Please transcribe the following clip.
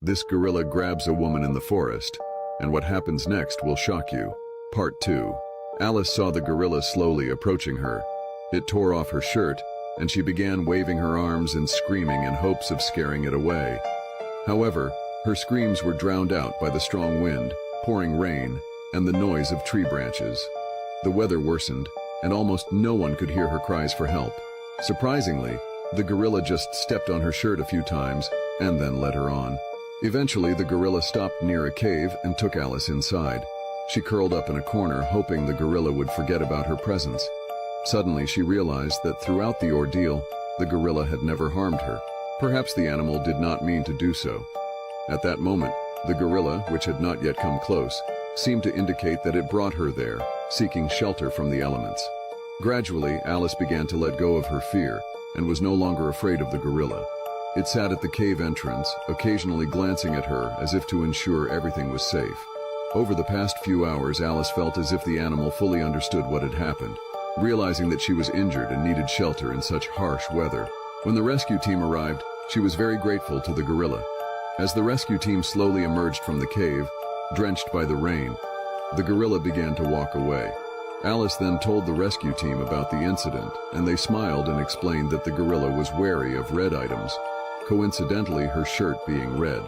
This gorilla grabs a woman in the forest, and what happens next will shock you. Part 2. Alice saw the gorilla slowly approaching her. It tore off her shirt, and she began waving her arms and screaming in hopes of scaring it away. However, her screams were drowned out by the strong wind, pouring rain, and the noise of tree branches. The weather worsened, and almost no one could hear her cries for help. Surprisingly, the gorilla just stepped on her shirt a few times and then led her on. Eventually, the gorilla stopped near a cave and took Alice inside. She curled up in a corner, hoping the gorilla would forget about her presence. Suddenly, she realized that throughout the ordeal, the gorilla had never harmed her. Perhaps the animal did not mean to do so. At that moment, the gorilla, which had not yet come close, seemed to indicate that it brought her there, seeking shelter from the elements. Gradually, Alice began to let go of her fear and was no longer afraid of the gorilla. It sat at the cave entrance, occasionally glancing at her as if to ensure everything was safe. Over the past few hours, Alice felt as if the animal fully understood what had happened, realizing that she was injured and needed shelter in such harsh weather. When the rescue team arrived, she was very grateful to the gorilla. As the rescue team slowly emerged from the cave, drenched by the rain, the gorilla began to walk away. Alice then told the rescue team about the incident, and they smiled and explained that the gorilla was wary of red items, coincidentally her shirt being red.